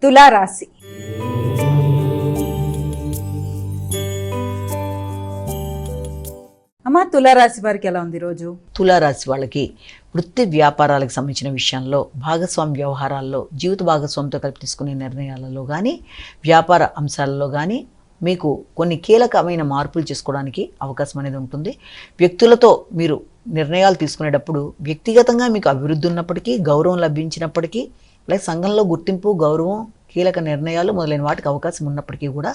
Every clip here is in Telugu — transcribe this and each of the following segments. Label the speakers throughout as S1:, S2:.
S1: తులారాశి. అమ్మ, తులారాశి వారికి ఎలా ఉంది రోజు?
S2: తులారాశి వాళ్ళకి వృత్తి వ్యాపారాలకు సంబంధించిన విషయంలో, భాగస్వామి వ్యవహారాల్లో, జీవిత భాగస్వామితో కలిపి తీసుకునే నిర్ణయాలలో కానీ, వ్యాపార అంశాలలో కానీ మీకు కొన్ని కీలకమైన మార్పులు చేసుకోవడానికి అవకాశం అనేది ఉంటుంది. వ్యక్తులతో మీరు నిర్ణయాలు తీసుకునేటప్పుడు వ్యక్తిగతంగా మీకు అభివృద్ధి ఉన్నప్పటికీ, గౌరవం లభించినప్పటికీ, అలాగే సంఘంలో గుర్తింపు, గౌరవం, కీలక నిర్ణయాలు మొదలైన వాటికి అవకాశం ఉన్నప్పటికీ కూడా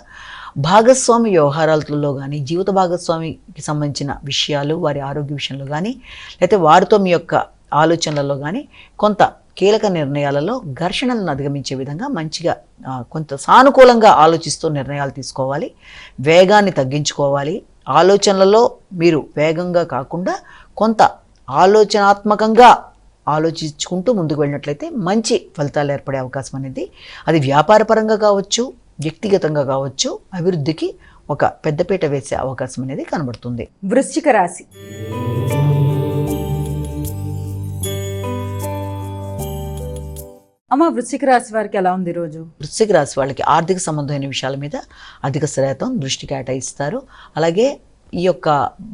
S2: భాగస్వామి వ్యవహారాలలో కానీ, జీవిత భాగస్వామికి సంబంధించిన విషయాలు, వారి ఆరోగ్య విషయంలో కానీ, లేకపోతే వారితో మీ యొక్క ఆలోచనలలో కానీ కొంత కీలక నిర్ణయాలలో ఘర్షణలను అధిగమించే విధంగా మంచిగా కొంత సానుకూలంగా ఆలోచిస్తూ నిర్ణయాలు తీసుకోవాలి. వేగాన్ని తగ్గించుకోవాలి. ఆలోచనలలో మీరు వేగంగా కాకుండా కొంత ఆలోచనాత్మకంగా ఆలోచించుకుంటూ ముందుకు వెళ్ళినట్లయితే మంచి ఫలితాలు ఏర్పడే అవకాశం అనేది, అది వ్యాపారపరంగా కావచ్చు, వ్యక్తిగతంగా కావచ్చు, అభివృద్ధికి ఒక పెద్దపీట వేసే అవకాశం అనేది కనబడుతుంది.
S1: వృశ్చిక రాశి. అమ్మ, వృశ్చిక రాశి వారికి ఎలా ఉంది రోజు?
S2: వృశ్చిక రాశి వాళ్ళకి ఆర్థిక సంబంధమైన విషయాల మీద అధిక శ్రద్ధ దృష్టి కేటాయిస్తారు. అలాగే ఈ యొక్క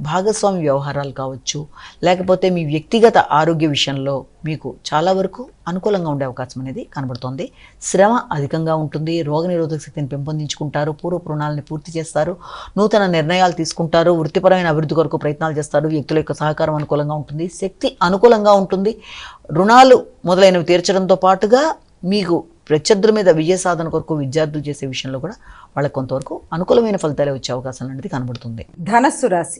S2: భాగస్వామి వ్యవహారాలు కావచ్చు, లేకపోతే మీ వ్యక్తిగత ఆరోగ్య విషయంలో మీకు చాలా వరకు అనుకూలంగా ఉండే అవకాశం అనేది కనబడుతుంది. శ్రమ అధికంగా ఉంటుంది. రోగనిరోధక శక్తిని పెంపొందించుకుంటారు. పూర్వపు రుణాలని పూర్తి చేస్తారు. నూతన నిర్ణయాలు తీసుకుంటారు. వృత్తిపరమైన అభివృద్ధి కొరకు ప్రయత్నాలు చేస్తారు. వ్యక్తుల యొక్క సహకారం అనుకూలంగా ఉంటుంది. శక్తి అనుకూలంగా ఉంటుంది. రుణాలు మొదలైనవి తీర్చడంతో పాటుగా మీకు ప్రత్యర్థుల మీద విజయ సాధన కొరకు విద్యార్థులు చేసే విషయంలో కూడా వాళ్ళకి కొంతవరకు అనుకూలమైన ఫలితాలే వచ్చే అవకాశం అనేది కనబడుతుంది.
S1: ధనస్సు రాశి.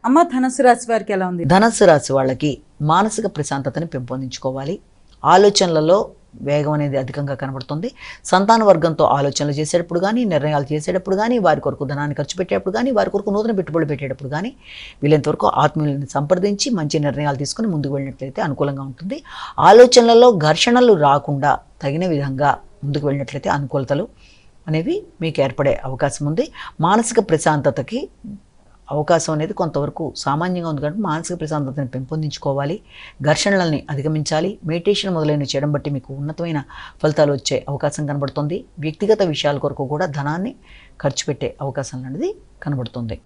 S1: అమ్మ, ధనస్సు రాశి వారికి ఎలా ఉంది?
S2: ధనస్సు రాశి వాళ్ళకి మానసిక ప్రశాంతతని పెంపొందించుకోవాలి. ఆలోచనలలో వేగం అనేది అధికంగా కనబడుతుంది. సంతాన వర్గంతో ఆలోచనలు చేసేటప్పుడు కానీ, నిర్ణయాలు చేసేటప్పుడు కానీ, వారి కొరకు ధనాన్ని ఖర్చు పెట్టేటప్పుడు కానీ, వారి కొరకు నూతన పెట్టుబడులు పెట్టేటప్పుడు కానీ వీళ్ళంతవరకు ఆత్మీయులను సంప్రదించి మంచి నిర్ణయాలు తీసుకుని ముందుకు వెళ్ళినట్లయితే అనుకూలంగా ఉంటుంది. ఆలోచనలలో ఘర్షణలు రాకుండా తగిన విధంగా ముందుకు వెళ్ళినట్లయితే అనుకూలతలు అనేవి మీకు ఏర్పడే అవకాశం ఉంది. మానసిక ప్రశాంతతకి అవకాశం అనేది కొంతవరకు సామాన్యంగా ఉంది కాబట్టి మానసిక ప్రశాంతతను పెంపొందించుకోవాలి. ఘర్షణలని అధిగమించాలి. మెడిటేషన్ మొదలైనవి చేయడం బట్టి మీకు ఉన్నతమైన ఫలితాలు వచ్చే అవకాశం కనబడుతుంది. వ్యక్తిగత విషయాల కొరకు కూడా ధనాన్ని ఖర్చు పెట్టే అవకాశం అనేది కనబడుతుంది.